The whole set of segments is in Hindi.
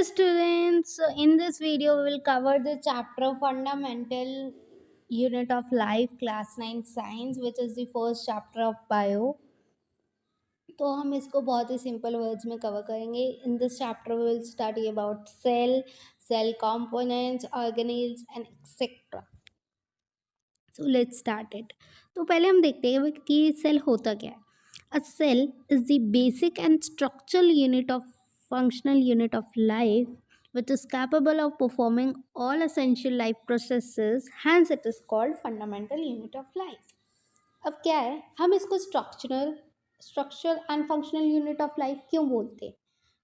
students. So in this video, we will cover the chapter Fundamental Unit of Life, Class 9 Science, which is the first chapter of Bio. तो हम इसको बहुत ही सिंपल वर्ड्स में कवर करेंगे. In this chapter we will study about cell components, organelles and etcetera. So let's start it. तो पहले हम देखते हैं कि सेल होता क्या है. A cell is the basic and structural unit of functional unit of life which is capable of performing all essential life processes, hence it is called fundamental unit of life. अब क्या है, हम इसको structural and functional unit of life क्यों बोलते हैं.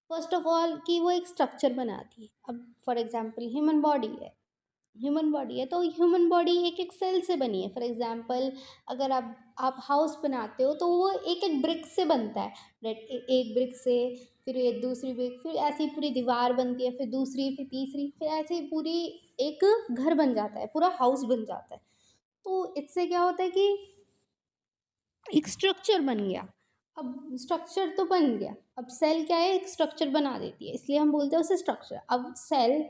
फर्स्ट ऑफ ऑल कि वो एक स्ट्रक्चर बनाती है. अब फॉर एग्जांपल ह्यूमन बॉडी है तो ह्यूमन बॉडी एक एक सेल से बनी है. फॉर एग्जांपल अगर आप हाउस बनाते हो तो वो एक एक ब्रिक से बनता है. एक ब्रिक से फिर एक दूसरी ब्रिक, फिर ऐसी पूरी दीवार बनती है, फिर दूसरी, फिर तीसरी, फिर ऐसे ही पूरी एक घर बन जाता है, पूरा हाउस बन जाता है. तो इससे क्या होता है कि एक स्ट्रक्चर बन गया. अब स्ट्रक्चर तो बन गया, अब सेल क्या है, एक स्ट्रक्चर बना देती है, इसलिए हम बोलते हैं उसे स्ट्रक्चर. अब सेल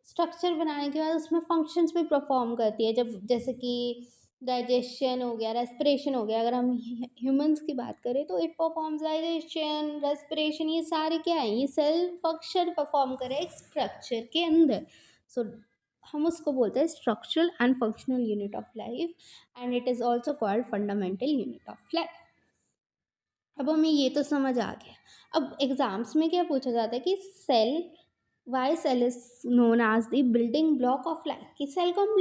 स्ट्रक्चर बनाने के बाद उसमें फंक्शंस भी परफॉर्म करती है. जब जैसे कि डाइजेशन हो गया, रेस्पिरेशन हो गया. अगर हम ह्यूमंस की बात करें तो इट परफॉर्म्स डाइजेशन, रेस्पिरेशन, ये सारे क्या है, ये सेल फंक्शन परफॉर्म करे एक स्ट्रक्चर के अंदर. सो हम उसको बोलते हैं structural and functional unit of life and it is also called fundamental unit of life. अब हमें ये तो समझ आ गया. अब एग्जाम्स में क्या पूछा जाता है कि why cell is known as the building block of life. कि सेल को हम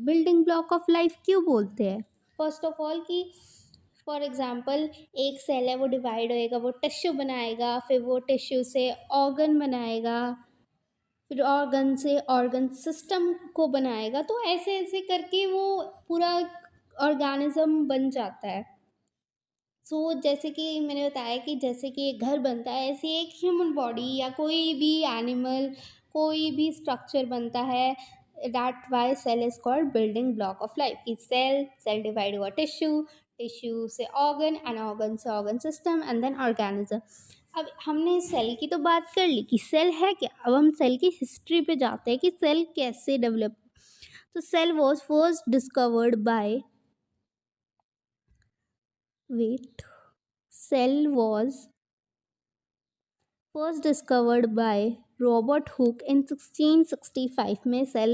बिल्डिंग ब्लॉक ऑफ लाइफ क्यों बोलते हैं. फर्स्ट ऑफ ऑल कि फॉर एग्जाम्पल एक सेल है, वो डिवाइड होएगा, वो टिश्यू बनाएगा, फिर वो टिश्यू से ऑर्गन बनाएगा, फिर ऑर्गन से ऑर्गन सिस्टम को बनाएगा. तो ऐसे ऐसे करके वो पूरा ऑर्गेनिज्म बन जाता है. जैसे कि मैंने बताया कि जैसे कि एक घर बनता है, ऐसे एक ह्यूमन बॉडी या कोई भी एनिमल, कोई भी स्ट्रक्चर बनता है. That why cell is called building block of life. कि सेल डिवाइड हुआ टिश्यू से ऑर्गन एंड ऑर्गन से organ system and then organism. अब हमने सेल की तो बात कर ली कि सेल है क्या. अब हम सेल की हिस्ट्री पे जाते हैं कि सेल कैसे डेवलप. तो cell was first discovered by cell was first discovered by Robert Hooke in 1665 में. सेल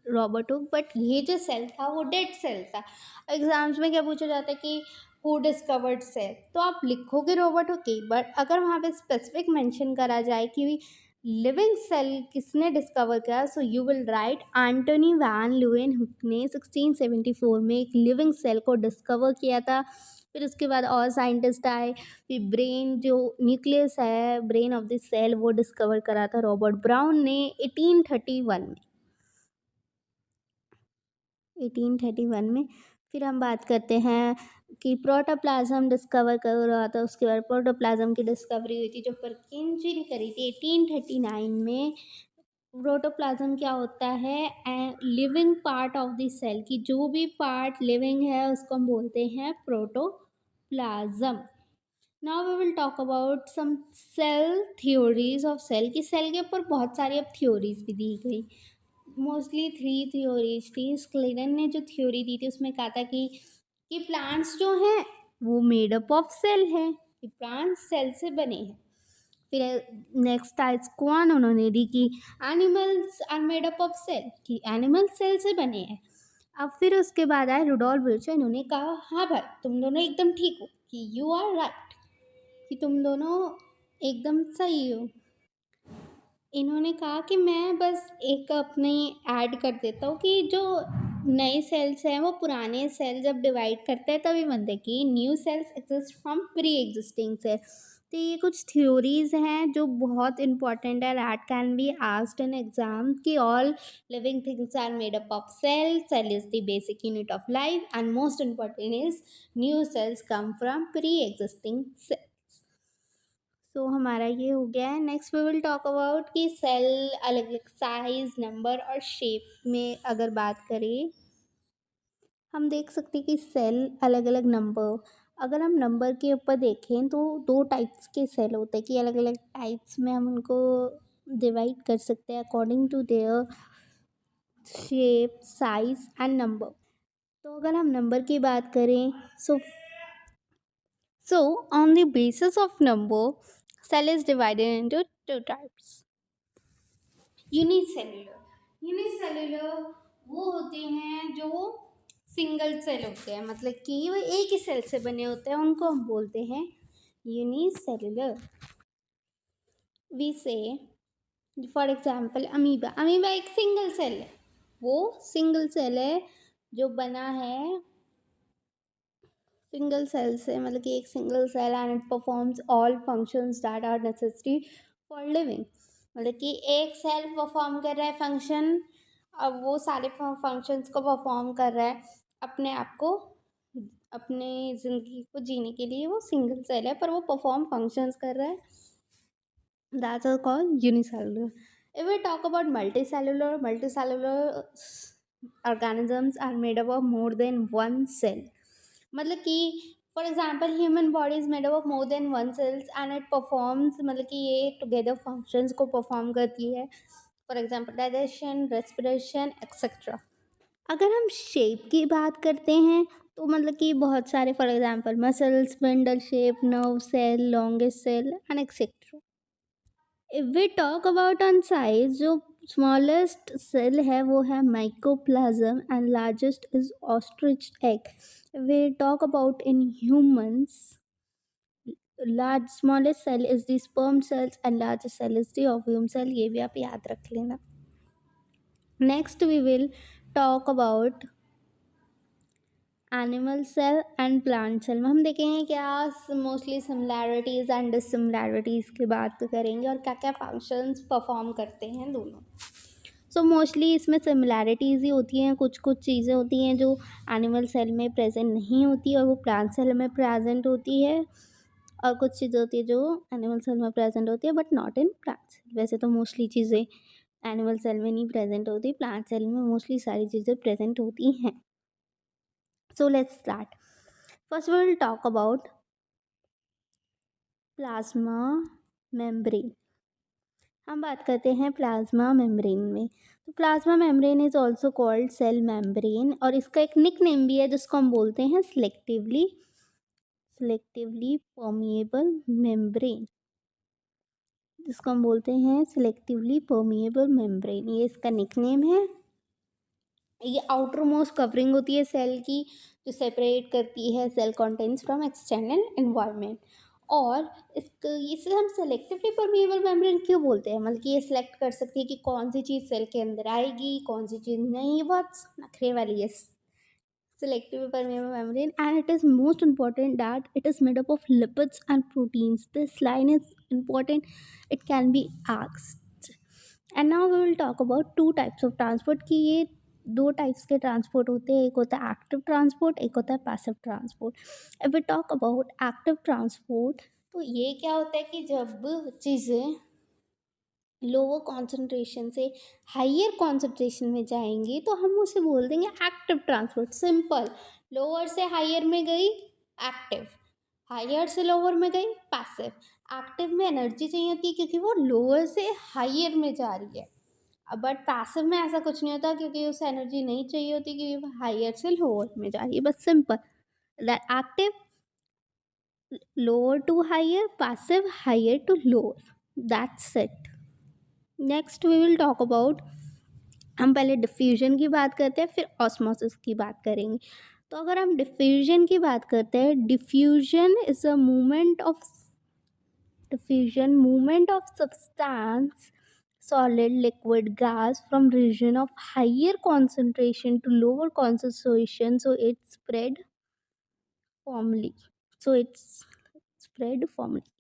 रॉबर्ट हुक, बट ये जो सेल था वो डेड सेल था. एग्जाम्स में क्या पूछा जाता है कि हु डिस्कवर्ड सेल, तो आप लिखोगे रॉबर्ट हुक की, बट अगर वहाँ पे स्पेसिफिक मेंशन करा जाए कि लिविंग सेल किसने डिस्कवर किया, so you will write Antonie van Leeuwenhoek ने 1674 में एक लिविंग सेल को डिस्कवर किया था. फिर उसके बाद और साइंटिस्ट आए. फिर ब्रेन, जो न्यूक्लियस है, ब्रेन ऑफ द सेल, वो डिस्कवर करा था रॉबर्ट ब्राउन ने 1831 में. 1831 में. फिर हम बात करते हैं कि प्रोटोप्लाज्म डिस्कवर कर रहा था. उसके बाद प्रोटोप्लाज्म की डिस्कवरी हुई थी जो परकिंजी ने करी थी 1839 में. प्रोटोप्लाज्म क्या होता है, living part of the cell. की जो भी पार्ट लिविंग है उसको हम बोलते हैं protoplasm. Now we will talk about some cell theories of cell. की सेल के ऊपर बहुत सारी अब थ्योरीज भी दी गई. मोस्टली 3 थ्योरीज थी. स्क्लेरन ने जो थ्योरी दी थी उसमें कहा था कि प्लांट्स जो हैं वो मेड अप ऑफ सेल हैं, कि प्लांट्स सेल से बने हैं. फिर नेक्स्ट आज कौन उन्होंने दी कि animals are made up of cell, कि एनिमल सेल से बने हैं. अब फिर उसके बाद आए रुडोल्फ विर्चो. इन्होंने कहा हाँ भाई तुम दोनों एकदम ठीक हो, कि यू आर राइट, कि तुम दोनों एकदम सही हो. इन्होंने कहा कि मैं बस एक अपने ऐड कर देता हूँ कि जो नए सेल्स हैं वो पुराने सेल जब डिवाइड करते हैं तभी बनते हैं, कि new cells exist from pre existing cell. तो ये कुछ थ्योरीज हैं जो बहुत इंपॉर्टेंट है. That can be asked in exam कि all living things are made up of cell is the basic unit of life and most important is new cells come from pre existing cell. So हमारा ये हो गया है. Next we will talk about कि सेल अलग अलग साइज, नंबर और शेप में अगर बात करें, हम देख सकते हैं कि सेल अलग अलग नंबर. अगर हम नंबर के ऊपर देखें तो 2 टाइप्स के सेल होते हैं, कि अलग अलग टाइप्स में हम उनको डिवाइड कर सकते हैं according to their shape, size and number. तो अगर हम नंबर की बात करें, so on the basis of number, cell is divided into two types. Unicellular, unicellular वो होते हैं जो सिंगल सेल होते हैं, मतलब कि वो एक ही सेल से बने होते हैं, उनको हम बोलते हैं यूनिसेल्युलर। वी से फॉर एग्जाम्पल अमीबा, अमीबा एक सिंगल सेल है, वो सिंगल सेल है जो बना है सिंगल सेल से, मतलब कि एक single cell and it performs all functions that are necessary for living. मतलब कि एक सेल परफॉर्म कर रहा है फंक्शन, अब वो सारे फंक्शंस को परफॉर्म कर रहा है अपने आप को, अपने ज़िंदगी को जीने के लिए। वो सिंगल सेल है पर वो परफॉर्म फंक्शंस कर रहा है, that's are called unicellular. If we talk about multicellular organisms are made up of more than one cell। मतलब कि for example human body is made up of more than one cells and it performs, मतलब कि ये टुगेदर फंक्शंस को परफॉर्म करती है, for example digestion, respiration etcetera. अगर हम शेप की बात करते हैं तो मतलब कि बहुत सारे, for example muscle, spindle shape, nerve cell, longest cell and etcetera. If we talk about on size, जो स्मॉलेस्ट सेल है वो है mycoplasma and largest is ostrich egg. We talk about in humans, large smallest cell is the sperm cells and largest cell is the ovum cell. ये भी आप याद रख लेना। Next we will talk about animal cell and plant cell में हम देखेंगे क्या मोस्टली सिमिलैरिटीज़ एंड डिससिमिलैरिटीज़ की बात करेंगे और क्या क्या फंक्शंस परफॉर्म करते हैं दोनों। सो मोस्टली इसमें सिमिलैरिटीज़ ही होती हैं, कुछ कुछ चीज़ें होती हैं जो एनिमल सेल में प्रेजेंट नहीं होती और वो प्लांट सेल में प्रेजेंट होती है, और कुछ चीज़ें होती है जो एनिमल सेल में प्रेजेंट होती है but not in plant cell. वैसे तो मोस्टली चीज़ें एनिमल सेल में नहीं प्रेजेंट होती, प्लांट सेल में मोस्टली सारी चीज़ें प्रेजेंट होती हैं। So let's start. First we will talk about plasma membrane. हम बात करते हैं प्लाज्मा मेम्ब्रेन में। तो plasma membrane is also called cell membrane, और इसका एक निक नेम भी है जिसको हम बोलते हैं सिलेक्टिवली परमिएबल मेम्ब्रेन, जिसको हम बोलते हैं सिलेक्टिवली परमिएबल मेम्ब्रेन। ये इसका निक नेम है। ये आउटर मोस्ट कवरिंग होती है सेल की, जो सेपरेट करती है cell contents from external environment. और इसे हम सेलेक्टिवली परमिएबल मेम्ब्रेन क्यों बोलते हैं, मतलब कि ये सिलेक्ट कर सकती है कि कौन सी चीज़ सेल के अंदर आएगी, कौन सी चीज़ नहीं। ये बहुत नखरे वाली है selective permeable membrane, and it is most important that it is made up of lipids and proteins. This line is important, it can be asked। And now we will talk about two types of transport, कि ये दो टाइप्स के ट्रांसपोर्ट होते हैं, एक होता है एक्टिव ट्रांसपोर्ट, एक होता है passive transport. If we talk about active transport, तो ये क्या होता है कि जब चीज़ें लोअर कॉन्सेंट्रेशन से हाइयर कॉन्सेंट्रेशन में जाएंगी तो हम उसे बोल देंगे एक्टिव ट्रांसपोर्ट। सिंपल, लोअर से हाइयर में गई एक्टिव, हाइयर से लोअर में गई पैसिव। एक्टिव में एनर्जी चाहिए होती है क्योंकि वो लोअर से हाइयर में जा रही है, बट पैसिव में ऐसा कुछ नहीं होता क्योंकि उसे एनर्जी नहीं चाहिए होती क्योंकि वो हाइयर से लोअर में जा रही है। बस simple that active lower to higher, passive higher to lower, that's it. Next we will talk about, हम पहले डिफ्यूजन की बात करते हैं फिर ऑस्मोसिस की बात करेंगे। तो अगर हम डिफ्यूजन की बात करते हैं, diffusion is a movement of substance, solid, liquid, gas from region of higher concentration to lower concentration, formally so it's spread formally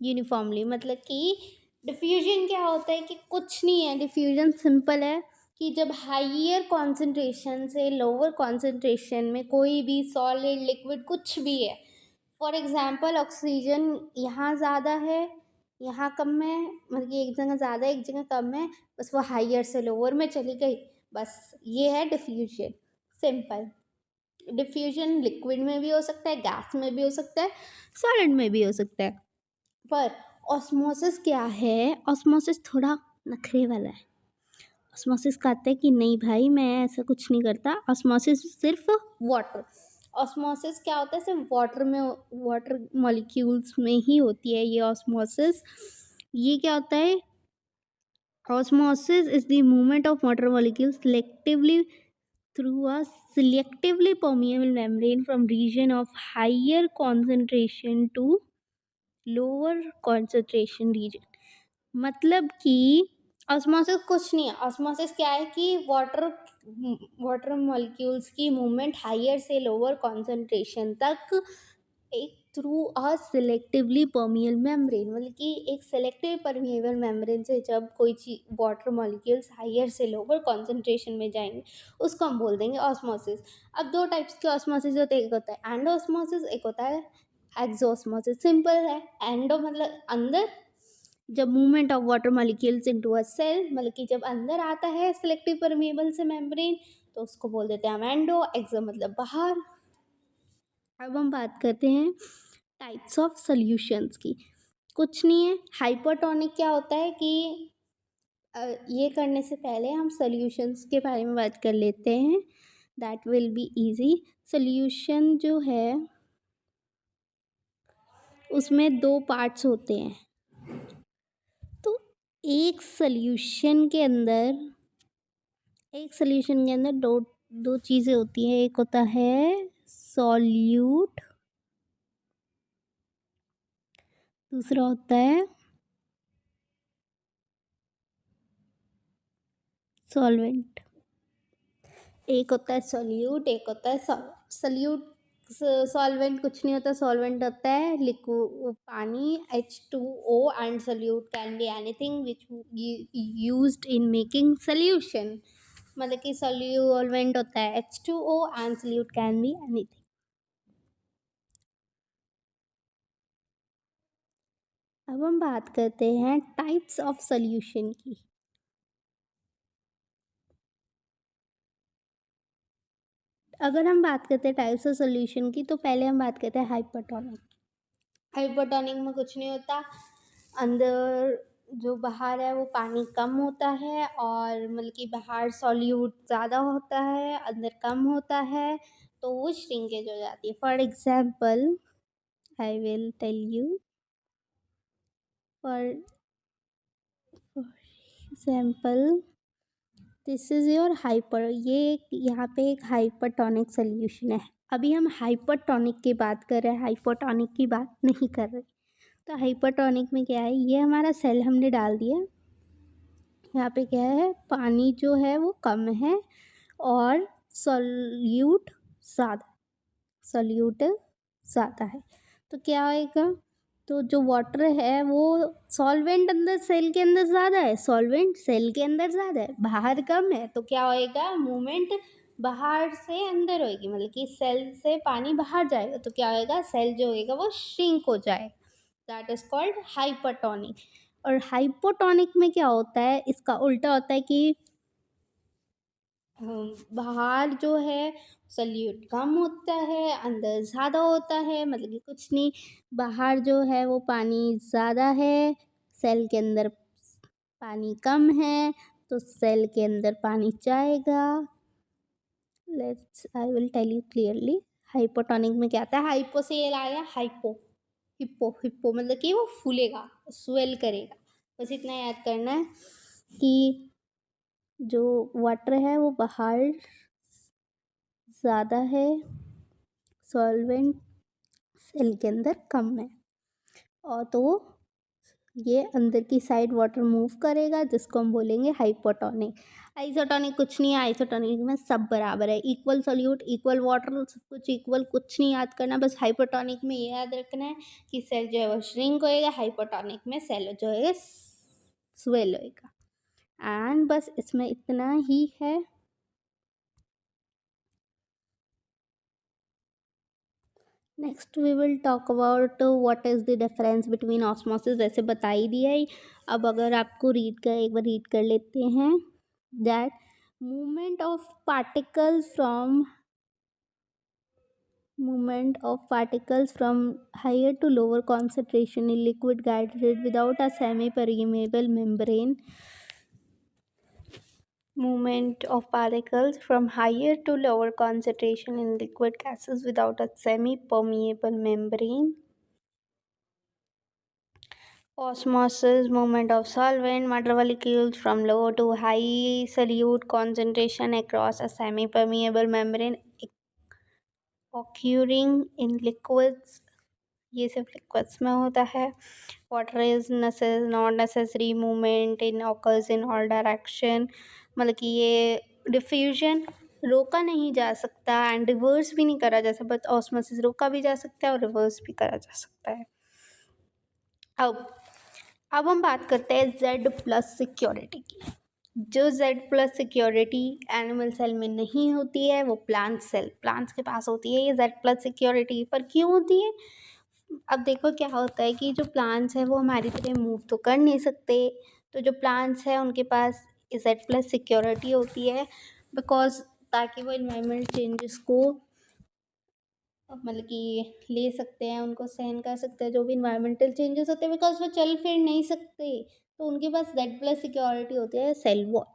uniformly. मतलब कि डिफ्यूजन क्या होता है कि कुछ नहीं है, डिफ्यूजन सिंपल है कि जब हाइयर कॉन्सेंट्रेशन से लोअर कॉन्सेंट्रेशन में कोई भी सॉलिड, लिक्विड, कुछ भी है, फॉर एग्जांपल ऑक्सीजन यहाँ ज़्यादा है यहाँ कम है, मतलब कि एक जगह ज़्यादा एक जगह कम है, बस वो हाइयर से लोअर में चली गई, बस ये है डिफ्यूजन। सिंपल, डिफ्यूजन लिक्विड में भी हो सकता है, गैस में भी हो सकता है, सॉलिड में भी हो सकता है। पर ऑस्मोसिस क्या है? ऑस्मोसिस थोड़ा नखरे वाला है। ऑस्मोसिस कहते हैं कि नहीं भाई मैं ऐसा कुछ नहीं करता। ऑस्मोसिस सिर्फ वाटर, ऑस्मोसिस क्या होता है, सिर्फ वाटर में, वाटर मॉलिक्यूल्स में ही होती है ये ऑस्मोसिस। ये क्या होता है? Osmosis is the movement of water molecules selectively through a selectively permeable membrane from region of higher concentration to lower concentration region। मतलब कि ऑस्मोसिस कुछ नहीं है। ऑस्मोसिस क्या है कि वाटर मॉलिक्यूल्स की मूवमेंट हायर से लोअर कॉन्सेंट्रेशन तक एक through a selectively permeable membrane, मतलब कि एक सेलेक्टिव परमिएबल मेम्ब्रेन से जब कोई चीज वाटर मॉलिक्यूल्स हायर से लोअर कॉन्सेंट्रेशन में जाएंगे उसको हम बोल देंगे ऑस्मोसिस। अब दो टाइप्स के ऑस्मोसिस होते हैं, एक होता है एंडोऑस्मोसिस, एक होता है एक्सोऑस्मोसिस। सिंपल है। एंडो मतलब अंदर, जब movement of water molecules into a cell, मतलब कि जब अंदर आता है सिलेक्टिव परमिएबल से मेम्ब्रेन तो उसको बोल देते हैं हम एंडो। एक्सो मतलब बाहर। अब हम बात करते हैं टाइप्स ऑफ सॉल्यूशंस की। कुछ नहीं है। हाइपरटोनिक क्या होता है कि ये करने से पहले हम सॉल्यूशंस के बारे में बात कर लेते हैं, that will be easy. Solution जो है उसमें दो पार्ट्स होते हैं। तो एक सॉल्यूशन के अंदर दो दो चीज़ें होती हैं। एक होता है सॉल्यूट, दूसरा होता है सॉल्वेंट। एक होता है सॉल्यूट, एक होता है सॉल्यूट। सॉल्वेंट कुछ नहीं होता। सॉल्वेंट होता है लिक्विड पानी H2O, and solute can be anything which used in making solution. मतलब कि सॉल्वेंट होता है H2O and solute can be anything. अब हम बात करते हैं टाइप्स ऑफ सॉल्यूशन की। अगर हम बात करते हैं टाइप्स ऑफ सॉल्यूशन की तो पहले हम बात करते हैं हाइपरटोनिक। हाइपरटोनिक में कुछ नहीं होता। अंदर जो बाहर है वो पानी कम होता है, और मतलब कि बाहर सॉल्यूट ज़्यादा होता है, अंदर कम होता है, तो वो श्रिंकेज हो जाती है। For example I will tell you, for example this is your hyper, यहाँ पे एक हाइपरटोनिक सोल्यूशन है। अभी हम हाइपरटोनिक की बात कर रहे हैं, हाइपोटोनिक की बात नहीं कर रहे। तो हाइपरटोनिक में क्या है, ये हमारा सेल हमने डाल दिया। यहाँ पे क्या है, पानी जो है वो कम है और सॉल्यूट ज़्यादा, सॉल्यूट ज़्यादा है। तो क्या आएगा, तो जो वाटर है वो सॉल्वेंट अंदर सेल के अंदर ज़्यादा है, सॉल्वेंट सेल के अंदर ज़्यादा है, बाहर कम है, तो क्या होएगा, मूवमेंट बाहर से अंदर होएगी, मतलब कि सेल से पानी बाहर जाएगा तो क्या होएगा, सेल जो होएगा वो श्रिंक हो जाएगा। That is called hypertonic. और हाइपोटोनिक में क्या होता है, इसका उल्टा होता है कि बाहर जो है सॉल्यूट कम होता है, अंदर ज़्यादा होता है, मतलब कि कुछ नहीं, बाहर जो है वो पानी ज़्यादा है, सेल के अंदर पानी कम है, तो सेल के अंदर पानी जाएगा। Let's I will tell you clearly. Hypotonic में क्या आता है, हाइपो से ये लाया हाइपो, हिप्पो, हिप्पो मतलब कि वो फूलेगा, स्वेल करेगा। बस इतना याद करना है कि जो वाटर है वो बाहर ज़्यादा है, सॉल्वेंट सेल के अंदर कम है, और तो ये अंदर की साइड वाटर मूव करेगा जिसको हम बोलेंगे हाइपोटोनिक। आइसोटोनिक कुछ नहीं है, आइसोटोनिक में सब बराबर है, इक्वल सॉल्यूट इक्वल वाटर, सब कुछ इक्वल, कुछ नहीं याद करना, बस हाइपोटोनिक में ये याद रखना है कि सेल जो है वो श्रिंक होएगा, हाइपोटोनिक में सेल जो है स्वेल होएगा। एंड बस इसमें इतना ही है। Next we will talk about what is the difference between osmosis, जैसे बता ही दिया है। अब अगर आपको एक बार रीड कर लेते हैं, that movement of particles from movement of particles from higher to lower concentration in liquid guided without a semi-permeable membrane. Movement of particles from higher to lower concentration in liquid gases without a semi-permeable membrane. Osmosis, movement of solvent water molecules from low to high solute concentration across a semi-permeable membrane occurring in liquids. ये सिर्फ लिक्विड्स में होता है. Water is not necessary movement in occurs in all direction. मतलब कि ये डिफ्यूजन रोका नहीं जा सकता एंड रिवर्स भी नहीं करा जा सकता, बट ऑस्मोसिस रोका भी जा सकता है और रिवर्स भी करा जा सकता है. अब हम बात करते हैं Z प्लस सिक्योरिटी की. जो Z plus security animal cell में नहीं होती है वो प्लांट्स के पास होती है. ये Z प्लस सिक्योरिटी पर क्यों होती है? अब देखो क्या होता है कि जो प्लांट्स है वो हमारी तरह मूव तो कर नहीं सकते, तो जो प्लांट्स है उनके पास Z प्लस सिक्योरिटी होती है बिकॉज ताकि वो इन्वायरमेंट चेंजेस को मतलब कि ले सकते हैं, उनको सहन कर सकते हैं जो भी इन्वायरमेंटल चेंजेस होते हैं, बिकॉज वो चल फिर नहीं सकते, तो उनके पास Z प्लस सिक्योरिटी होती है सेल वॉल.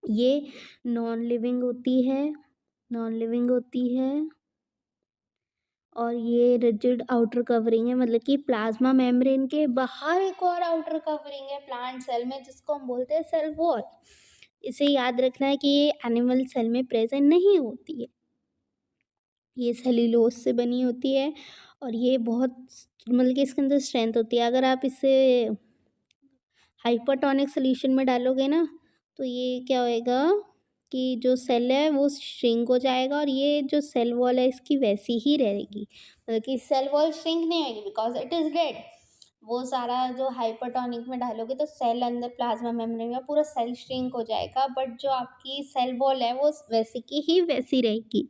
ये नॉन लिविंग होती है और ये रिजिड आउटर कवरिंग है, मतलब कि प्लाज्मा मेम्ब्रेन के बाहर एक और आउटर कवरिंग है प्लांट सेल में जिसको हम बोलते हैं सेल वॉल. इसे याद रखना है कि ये एनिमल सेल में प्रेजेंट नहीं होती है. ये सेल्यूलोज से बनी होती है और ये बहुत मतलब कि इसके अंदर स्ट्रेंथ होती है. अगर आप इसे हाइपरटोनिक सोल्यूशन में डालोगे ना तो ये क्या होएगा कि जो सेल है वो श्रिंक हो जाएगा और ये जो सेल वॉल है इसकी वैसी ही रहेगी, मतलब कि सेल वॉल श्रिंक नहीं होगी बिकॉज इट इज़ डेड. वो सारा जो हाइपरटोनिक में डालोगे तो सेल अंदर प्लाज्मा मेम्ब्रेन में पूरा सेल श्रिंक हो जाएगा, बट जो आपकी सेल वॉल है वो वैसी की ही वैसी रहेगी.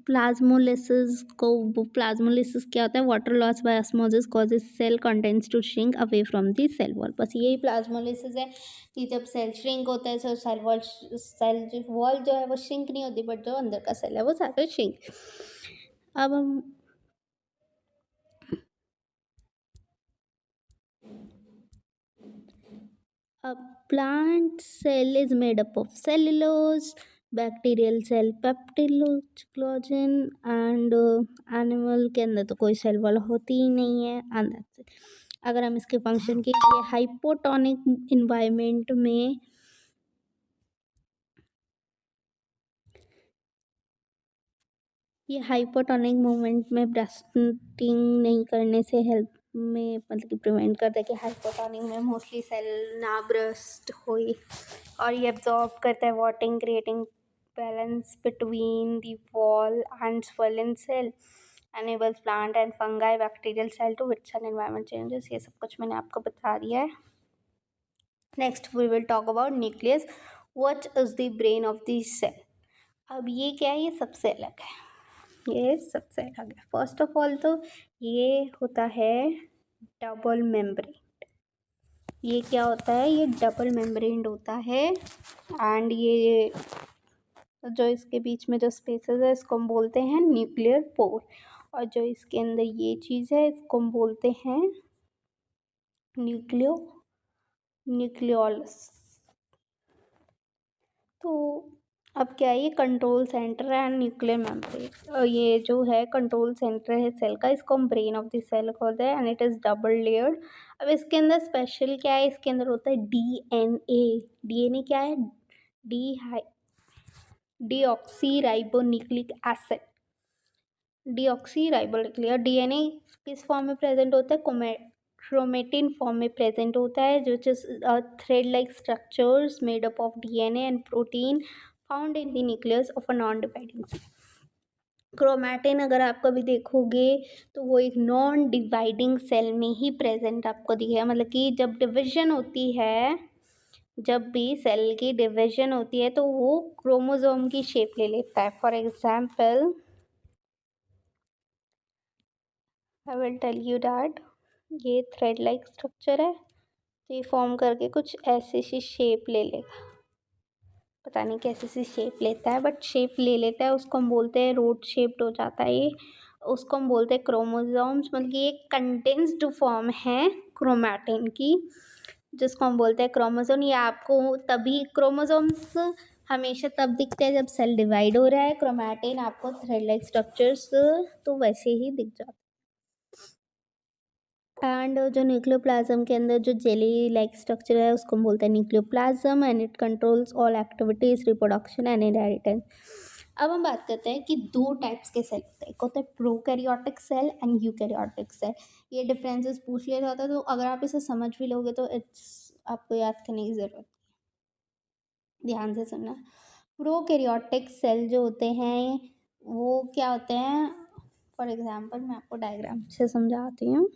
प्लाज्मोलिसिस क्या होता है? Water loss by osmosis causes cell contents to shrink away from the cell wall. बस यही प्लाज्मोलिसिस है कि जब सेल श्रिंक होता है तो सेल जो वॉल जो है वो श्रिंक नहीं होती, बट जो अंदर का सेल है वो सारा श्रिंक. अब हम A plant cell is made up of cellulose, bacterial cell peptidoglycan and animal के अंदर तो कोई सेल वॉल होती ही नहीं है. अंदर अगर हम इसके फंक्शन के लिए हाइपोटोनिक इन्वायरमेंट में ये हाइपोटोनिक मूवमेंट में ब्रेस्टिंग नहीं करने से हेल्प में मतलब कि प्रिवेंट करता है कि हाइपोटोनिक में मोस्टली सेल ना ब्रस्ट हो और ये एब्जॉर्ब करता है watering creating balance between the wall and swollen cell enables plant and fungi bacterial cell to withstand environment changes. ये सब कुछ मैंने आपको बता दिया है. Next we will talk about nucleus. What is the brain of the cell. अब ये क्या है? ये सबसे अलग है. ये सबसे अलग है. फर्स्ट ऑफ ऑल तो ये होता है डबल मेम्ब्रेन. ये क्या होता है? ये डबल मेम्ब्रेन होता है एंड ये जो इसके बीच में जो स्पेसेस है इसको हम बोलते हैं न्यूक्लियर पोर, और जो इसके अंदर ये चीज़ है इसको हम बोलते हैं न्यूक्लियोलस. तो अब क्या है? ये कंट्रोल सेंटर है एंड न्यूक्लियर मेम्ब्रेन. ये जो है कंट्रोल सेंटर है सेल का, इसको हम ब्रेन ऑफ द सेल कहते हैं and it is double layered. अब इसके अंदर स्पेशल क्या है? इसके अंदर होता है डीएनए क्या है? Deoxyribonucleic acid. डीएनए किस फॉर्म में प्रेजेंट होता है? क्रोमेटिन फॉर्म में प्रेजेंट होता है, जो thread like structures made up of DNA and protein found in the nucleus of a non dividing cell. Chromatin अगर आप कभी देखोगे तो वो एक नॉन डिवाइडिंग सेल में ही प्रेजेंट आपको दिखेगा, मतलब कि जब डिविजन होती है, जब भी सेल की डिविजन होती है तो वो क्रोमोसोम की शेप ले लेता है. For example I will tell you that ये थ्रेड लाइक स्ट्रक्चर है तो ये फॉर्म करके कुछ ऐसी सी शेप ले लेगा. पता नहीं कैसे सी शेप लेता है, बट शेप ले लेता है, उसको हम बोलते हैं रोड शेप्ड हो जाता है ये। उसको हम बोलते हैं क्रोमोसोम्स, मतलब कि एक कंडेंस्ड फॉर्म है क्रोमैटिन की, जिसको हम बोलते हैं क्रोमोसोम। ये आपको तभी क्रोमोसोम्स हमेशा तब दिखते हैं जब सेल डिवाइड हो रहा है। क्रोमैटिन आपको थ्रेड लाइक स्ट्रक्चर्स तो वैसे ही दिख जाता है। एंड जो न्यूक्लियोप्लाज्म के अंदर जो जेली लाइक स्ट्रक्चर है उसको हम बोलते हैं nucleoplasm, and it controls all activities, reproduction and inheritance. अब हम बात करते हैं कि दो टाइप्स के सेल होते हैं, एक होता है prokaryotic cell and eukaryotic cell. ये डिफरेंसेस पूछ लिया जाता है, तो अगर आप इसे समझ भी लोगे तो इट्स आपको याद करने की ज़रूरत, ध्यान से सुनना। प्रोकैरियोटिक सेल जो होते हैं वो क्या होते हैं, फॉर एग्जांपल मैं आपको डायग्राम से समझाती हूँ।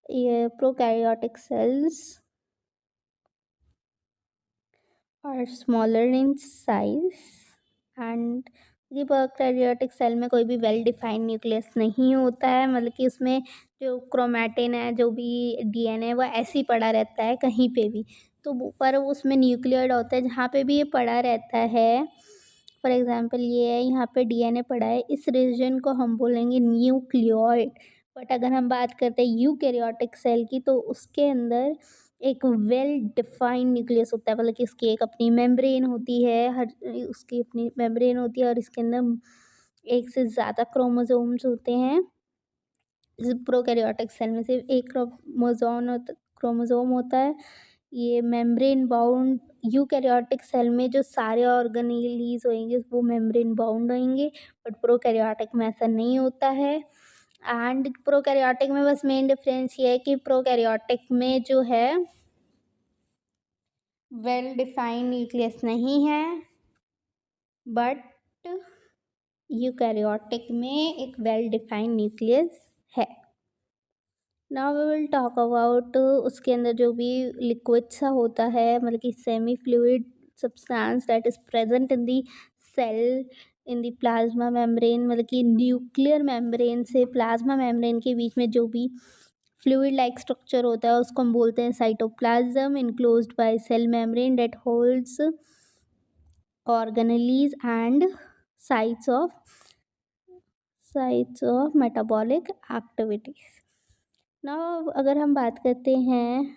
ये prokaryotic cells are smaller in size, and ये प्रोकैरियोटिक सेल में कोई भी वेल डिफाइंड न्यूक्लियस नहीं होता है, मतलब कि उसमें जो क्रोमैटिन है, जो भी डीएनए है, वो ऐसे ही पड़ा रहता है कहीं पे भी। तो पर उसमें न्यूक्लियोइड होता है, जहाँ पे भी ये पड़ा रहता है। फॉर एग्जांपल ये है, यहाँ पे डीएनए पड़ा है, इस रीजन को हम बोलेंगे न्यूक्लियोइड। बट अगर हम बात करते हैं यूकैरियोटिक सेल की, तो उसके अंदर एक वेल डिफाइंड न्यूक्लियस होता है, मतलब कि उसकी एक अपनी मेम्ब्रेन होती है, हर उसकी अपनी मेम्ब्रेन होती है, और इसके अंदर एक से ज़्यादा क्रोमोसोम्स होते हैं। इस प्रोकैरियोटिक सेल में सिर्फ एक क्रोमोसोम होता है। ये मेम्ब्रेन बाउंड, यूकैरियोटिक सेल में जो सारे ऑर्गेनेलीज होंगे वो मेम्ब्रेन बाउंड होंगे, बट प्रोकैरियोटिक में ऐसा नहीं होता है। एंड प्रोकैरियोटिक में बस मेन डिफरेंस ये है कि प्रोकैरियोटिक में जो है वेल डिफाइंड न्यूक्लियस नहीं है, बट यूकैरियोटिक में एक वेल डिफाइंड न्यूक्लियस है। Now we will talk about उसके अंदर जो भी लिक्विड सा होता है, मतलब कि semi fluid substance that is present in the cell in the plasma membrane, मतलब कि न्यूक्लियर मेम्ब्रेन से प्लाज्मा मेम्ब्रेन के बीच में जो भी फ्लूइड लाइक स्ट्रक्चर होता है उसको हम बोलते हैं cytoplasm, enclosed by cell membrane that holds organelles and sites of metabolic activities. Now अगर हम बात करते हैं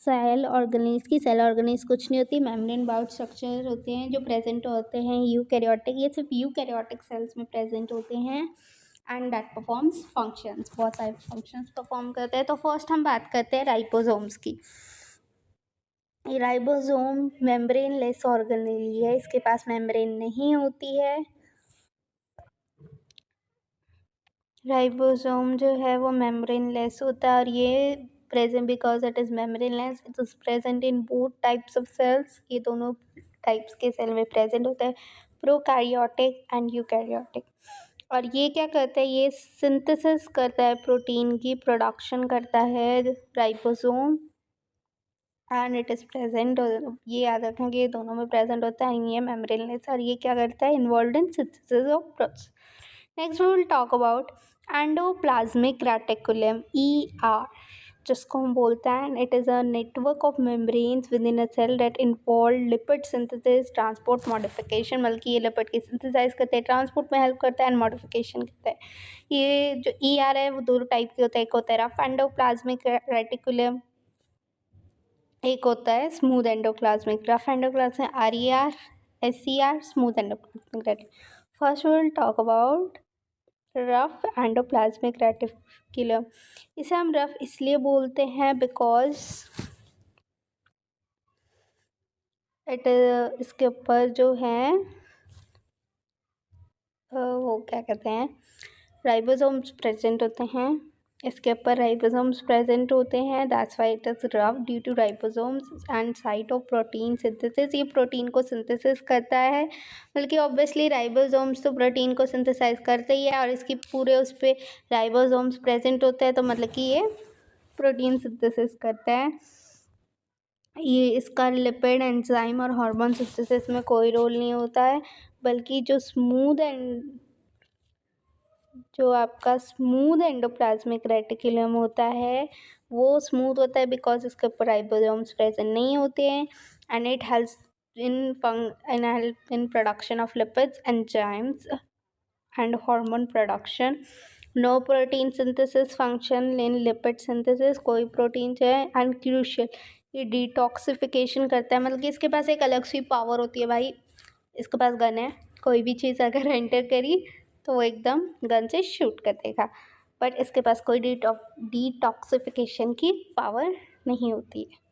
सेल ऑर्गेनीज की, सेल ऑर्गेनीज कुछ नहीं होती, मेम्ब्रेन बाउंड स्ट्रक्चर होते हैं जो प्रेजेंट होते हैं यूकैरियोटिक, ये सिर्फ यूकैरियोटिक सेल्स में प्रेजेंट होते हैं। एंड दैट परफॉर्म्स फंक्शंस, बहुत सारे फंक्शंस परफॉर्म करते हैं। तो फर्स्ट हम बात करते हैं राइबोसोम्स की। राइबोसोम मेम्ब्रेन लेस ऑर्गेनेली है, इसके पास मेम्ब्रेन नहीं होती है। राइबोसोम जो है वो मेम्ब्रेन लेस होता है, और ये present because it is membrane less, it is present in both types of cells, ये दोनों टाइप्स के सेल में प्रेजेंट होता है, प्रोकैरियोटिक एंड यूकैरियोटिक। और ये क्या करता है, ये सिंथेसिस करता है, प्रोटीन की प्रोडक्शन करता है ribosome, and it is present, ये याद रखें कि ये दोनों में प्रेजेंट होता है, ये मेम्ब्रेन लेस, और ये क्या करता है, involve in synthesis of protein. Next we will talk about endoplasmic reticulum, ER, जिसको हम बोलते हैं it is a network of membranes within a cell that involve lipid synthesis, transport, modification, बल्कि ये लिपिड की सिंथेसाइज करते हैं, ट्रांसपोर्ट में हेल्प करता है, एंड मॉडिफिकेशन करता है। ये जो ER है वो दो टाइप के होता है, एक होता है रफ एंडोप्लाज्मिक रेटिकुलम, एक होता है smooth endoplasmic. Rough endoplasmic RER, SER, smooth endoplasmic reticulum. First we will talk about rough endoplasmic reticulum. इसे हम रफ इसलिए बोलते हैं बिकॉज इसके ऊपर जो है वो क्या कहते हैं, राइबोसोम्स प्रेजेंट होते हैं, इसके ऊपर राइबोसोम्स प्रेजेंट होते हैं, that's why it is rough due to ribosomes and site of protein synthesis. ये प्रोटीन को सिंथेसिस करता है, बल्कि ऑब्वियसली राइबोसोम्स तो प्रोटीन को सिंथेसाइज करते ही है, और इसकी पूरे उस पर राइबोसोम्स प्रेजेंट होते हैं, तो मतलब कि ये प्रोटीन सिंथेसिस करता है। ये इसका लिपिड, एंजाइम और हार्मोन सिंथेसिस में कोई रोल नहीं होता है, बल्कि जो स्मूथ एंड जो आपका स्मूथ एंडोप्लाज्मिक रेटिकुलम होता है वो स्मूथ होता है बिकॉज इसके ऊपर राइबोसोम्स प्रेजेंट नहीं होते हैं and it helps in production of lipids, enzymes and hormone production. No protein synthesis function in lipid synthesis, कोई प्रोटीन जो है एंड क्रूशियल ये डिटॉक्सिफिकेशन करता है, मतलब कि इसके पास एक अलग सी पावर होती है भाई। इसके पास गन है, कोई भी चीज़ अगर एंटर करी तो वो एकदम गन से शूट कर देगा, बट इसके पास कोई डिटॉक्सिफिकेशन की पावर नहीं होती है।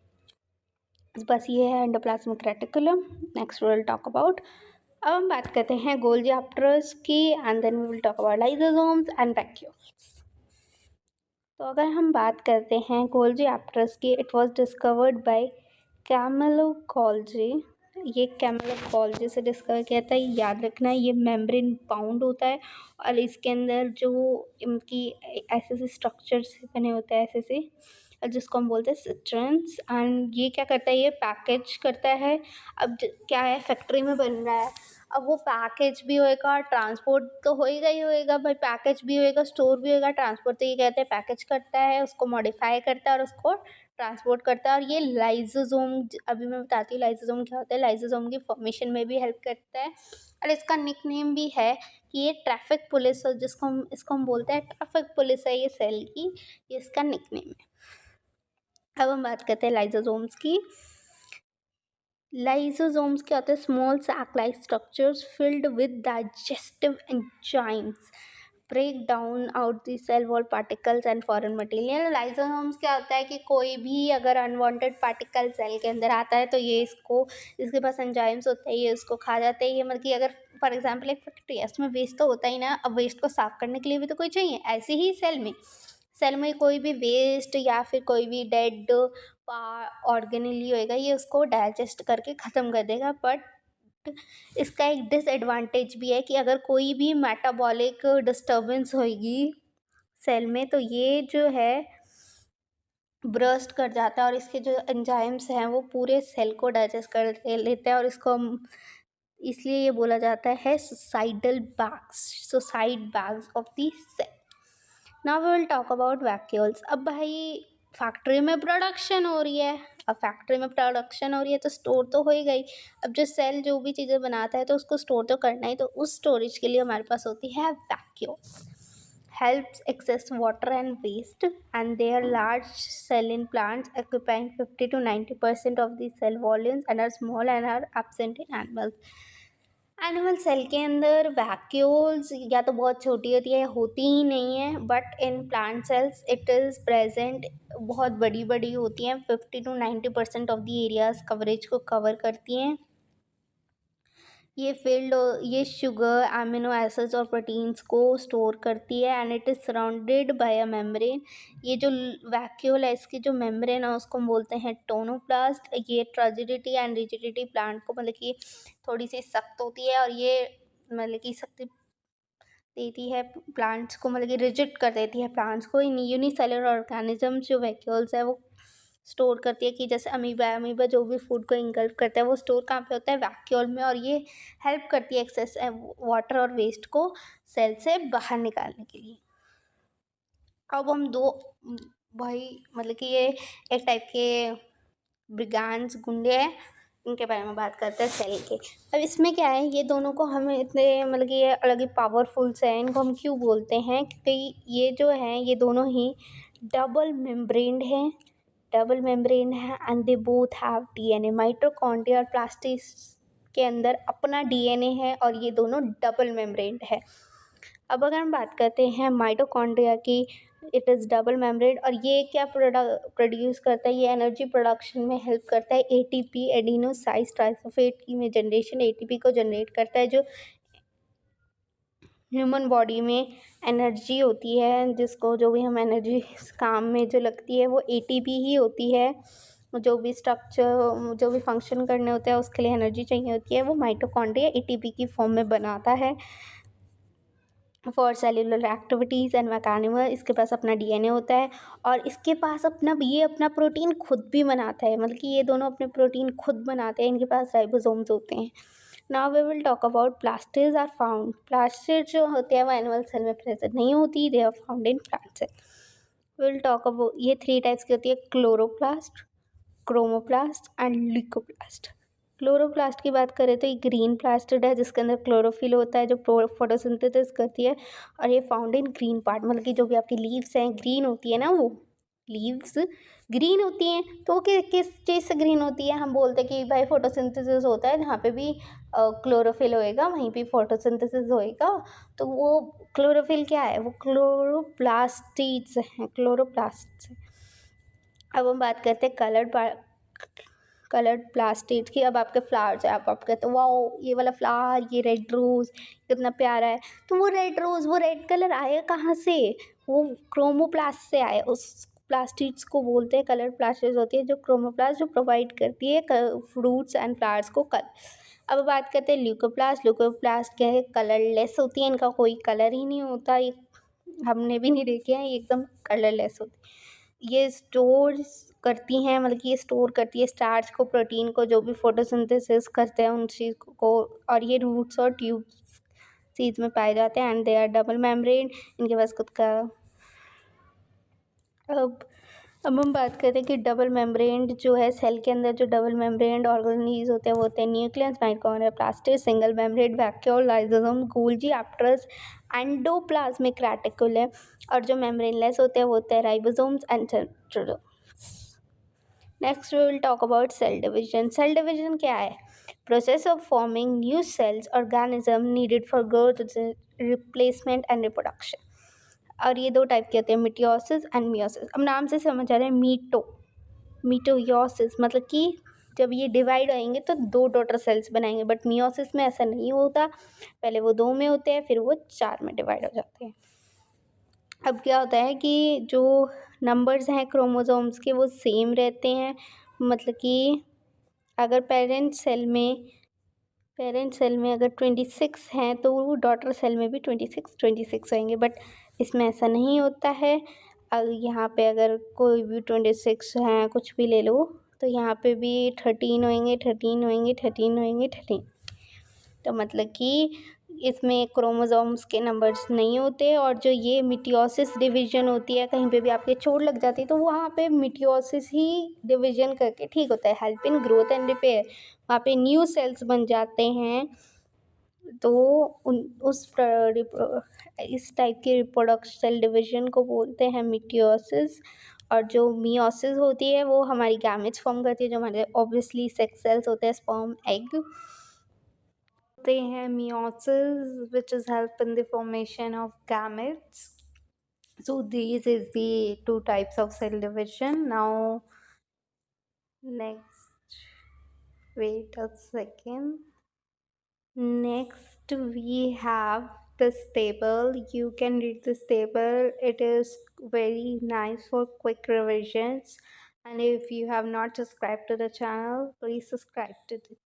बस ये है endoplasmic reticulum. Next we will talk about, अब हम बात करते हैं गोल्जी एप्टर्स की and then we will talk about lysosomes and vacuoles. तो अगर हम बात करते हैं गोल्जी एप्टर्स की, it was discovered by Camillo Golgi. ये कैमिलो गोल्जी से डिस्कवर किया था। याद रखना ये मेम्ब्रेन बाउंड होता है और इसके अंदर जो इनकी ऐसे ऐसे स्ट्रक्चर्स बने होते हैं, ऐसे ऐसे, जिसको हम बोलते हैं सिट्रन्स। एंड ये क्या करता है, ये पैकेज करता है। अब क्या है, फैक्ट्री में बन रहा है, अब वो पैकेज भी होएगा, ट्रांसपोर्ट तो होएगा ही होएगा भाई, पैकेज भी होएगा, स्टोर भी होएगा, ट्रांसपोर्ट तो ये कहते हैं पैकेज करता है, उसको मॉडिफाई करता है और उसको ट्रांसपोर्ट करता है। और ये लाइसोसोम, अभी मैं बताती हूँ लाइसोसोम क्या होता है। लाइसोसोम की फॉर्मेशन में भी हेल्प करता है और इसका निकनेम भी है कि ये ट्रैफिक पुलिस, इसको हम बोलते हैं ट्रैफिक पुलिस है ये सेल की, ये इसका निकनेम है। अब हम बात करते हैं लाइसोसोम्स की। लाइसोसोम्स क्या होते हैं, small sac like structures filled with digestive enzymes break down out the cell wall particles and foreign material. Lysosomes क्या होता है कि कोई भी अगर अनवांटेड पार्टिकल सेल के अंदर आता है तो ये इसके पास एंजाइम्स होते हैं, ये उसको खा जाते हैं। ये मतलब कि अगर फॉर एग्जाम्पल एक फैक्ट्री है, उसमें वेस्ट तो होता ही ना, अब वेस्ट को साफ करने के लिए भी तो कोई चाहिए। ऐसे ही सेल में कोई भी वेस्ट या फिर कोई भी डेड ऑर्गेनली होएगा, ये उसको डाइजेस्ट करके ख़त्म कर देगा। बट इसका एक डिसएडवांटेज भी है कि अगर कोई भी मेटाबॉलिक डिस्टर्बेंस होएगी सेल में तो ये जो है ब्रस्ट कर जाता है और इसके जो एंजाइम्स हैं वो पूरे सेल को डाइजेस्ट कर लेते हैं और इसको इसलिए ये बोला जाता है suicide bags of the cell. Now we will talk about vacuoles. अब भाई फैक्ट्री में प्रोडक्शन हो रही है, अब फैक्ट्री में प्रोडक्शन हो रही है तो स्टोर तो हो ही गई। अब जो सेल जो भी चीज़ें बनाता है तो उसको स्टोर तो करना ही, तो उस स्टोरेज के लिए हमारे पास होती है vacuoles. helps access water and waste, and they are large cell in plants occupying 50 to 90% of the cell volumes and are small and are absent in animals. Animal cell के अंदर वैक्यूल्स या तो बहुत छोटी होती है, होती ही नहीं है, but in plant cells it is present, बहुत बड़ी बड़ी होती हैं, 50 to 90% of the areas coverage को कवर करती हैं। ये शुगर, अमीनो एसिड्स और प्रोटीन्स को स्टोर करती है and it is surrounded by a membrane. ये जो वैक्यूल है इसकी जो मेम्ब्रेन है उसको हम बोलते हैं टोनोप्लास्ट। ये ट्राजिडिटी एंड रिजिडिटी प्लांट को, मतलब कि थोड़ी सी सख्त होती है और ये मतलब कि शक्ति देती है प्लांट्स को, मतलब कि रिजिड कर देती है प्लांट्स को। इन यूनिसेलुलर ऑर्गेनिज्म जो वैक्यूल्स है वो स्टोर करती है, कि जैसे अमीबा जो भी फूड को इंगल्फ करता है वो स्टोर कहाँ पे होता है, वैक्यूल में। और ये हेल्प करती है एक्सेस वाटर और वेस्ट को सेल से बाहर निकालने के लिए। अब हम दो भाई, मतलब कि ये एक टाइप के ब्रिगेंड्स, गुंडे हैं, इनके बारे में बात करते हैं सेल के। अब इसमें क्या है, ये दोनों को हमें इतने, मतलब कि ये अलग ही पावरफुल से हैं, इनको हम क्यों बोलते हैं, क्योंकि ये जो हैं ये दोनों ही डबल मेम्ब्रेन्ड हैं, and they both have DNA. Mitochondria और प्लास्टिस के अंदर अपना डीएनए है और ये दोनों डबल मेम्ब्रेन्ड है। अब अगर हम बात करते हैं माइटोकॉन्ड्रिया की, इट इज़ डबल मेम्ब्रेन और ये क्या प्रोड्यूस करता है, ये एनर्जी प्रोडक्शन में हेल्प करता है। एटीपी, एडिनोसाइज ट्राइफॉस्फेट की में जनरेशन एटीपी को जनरेट करता है, जो ह्यूमन बॉडी में एनर्जी होती है, जिसको जो भी हम एनर्जी काम में जो लगती है वो एटीपी ही होती है। जो भी स्ट्रक्चर, जो भी फंक्शन करने होते हैं उसके लिए एनर्जी चाहिए होती है, वो माइटोकॉन्ड्रिया एटीपी की फॉर्म में बनाता है for cellular activities and mechanism. इसके पास अपना डीएनए होता है और इसके पास अपना प्रोटीन खुद भी बनाता है, मतलब कि ये दोनों अपने प्रोटीन खुद बनाते हैं, इनके पास राइबोसोम्स होते हैं। Now we will talk about plastids are found. Plastid जो होते हैं वो एनिमल सेल में प्रेजेंट नहीं होती, they are found in plant cell. Will talk about, ये 3 टाइप्स की होती है, chloroplast, chromoplast and leucoplast. Chloroplast की बात करें तो ये ग्रीन प्लास्टिड है जिसके अंदर क्लोरोफिल होता है जो फोटोसिंथेसिस करती है, और ये फाउंड इन ग्रीन पार्ट, मतलब कि जो भी आपकी लीव्स हैं ग्रीन होती है ना, वो लीव्स ग्रीन होती हैं। तो वो किस चीज़ से ग्रीन होती है, हम बोलते हैं कि भाई फोटोसिंथेसिस होता है, जहाँ पे भी क्लोरोफिल होएगा वहीं पे फोटोसिंथेसिस होएगा। तो वो क्लोरोफिल क्या है, वो क्लोरोप्लास्टिड्स हैं, क्लोरोप्लास्ट। अब हम बात करते हैं कलर्ड प्लास्टिड की। अब आपके फ्लावर्स है, आप कहते हो वाओ ये वाला फ्लावर, ये रेड रोज़ कितना प्यारा है। तो वो रेड रोज़, वो रेड कलर आया कहाँ से, वो क्रोमोप्लास्ट से आया। उस प्लास्टिड्स को बोलते हैं कलर्ड प्लास्टिड्स होती है, जो क्रोमोप्लास्ट जो प्रोवाइड करती है फ्रूट्स एंड फ्लावर्स को कलर। अब बात करते हैं ल्यूकोप्लास्ट। ल्यूकोप्लास्ट क्या है, कलरलेस होती है, इनका कोई कलर ही नहीं होता, ये हमने भी नहीं देखे हैं, ये एकदम कलरलेस होती है। ये स्टोर करती हैं, मतलब कि ये स्टोर करती है स्टार्च को, प्रोटीन को, जो भी फोटोसिंथेसिस करते हैं उन चीज़ को, और ये रूट्स और ट्यूब्स सीड्स में पाए जाते हैं and they are double membrane, इनके पास खुद का। अब हम बात करते हैं कि डबल मेम्ब्रेन जो है, सेल के अंदर जो डबल मेम्ब्रेन ऑर्गेनीज होते हैं वो होते हैं nucleus, mitochondria, plastid, single membrane, vacuole, lysosome, Golgi, apparatus, endoplasmic reticulum, और जो मेम्ब्रेनलेस होते हैं वो होते हैं ribosomes and centrosomes. Next we will talk about cell division. Cell division क्या है, process of forming new cells organism needed for growth, replacement and reproduction. और ये 2 टाइप के होते हैं, मिटोसिस एंड मियोसिस। अब नाम से समझ आ रहा है, मिटोयोसिस मतलब कि जब ये डिवाइड होएंगे तो 2 डॉटर सेल्स बनाएंगे, बट मियोसिस में ऐसा नहीं होता, पहले वो 2 में होते हैं फिर वो 4 में डिवाइड हो जाते हैं। अब क्या होता है कि जो नंबर्स हैं क्रोमोसोम्स के वो सेम रहते हैं, मतलब कि अगर पेरेंट सेल में अगर 26 हैं तो वो डॉटर सेल में भी 26 होंगे, बट इसमें ऐसा नहीं होता है। यहाँ पे अगर कोई भी 26 हैं, कुछ भी ले लो, तो यहाँ पे भी 13 होंगे, 13 होंगे, 13 होंगे, 13। तो मतलब कि इसमें क्रोमोसोम्स के नंबर्स नहीं होते। और जो ये मिटोसिस डिवीजन होती है, कहीं पे भी आपके चोट लग जाती है तो वहाँ पे मिटोसिस ही डिवीजन करके ठीक होता है, help in growth and repair, वहाँ पे न्यू सेल्स बन जाते हैं। तो इस टाइप के रिप्रोडक्शन सेल डिवीजन को बोलते हैं मिटोसिस। और जो मियोसिस होती है वो हमारी गैमेट्स फॉर्म करती है, जो हमारे ऑब्वियसली सेक्स सेल्स होते हैं, स्पर्म, एग होते हैं। meiosis which is help in the formation of gametes. So these is the 2 types of cell division. Now next, wait a second, next we have this table. You can read this table, it is very nice for quick revisions, and if you have not subscribed to the channel, please subscribe to it.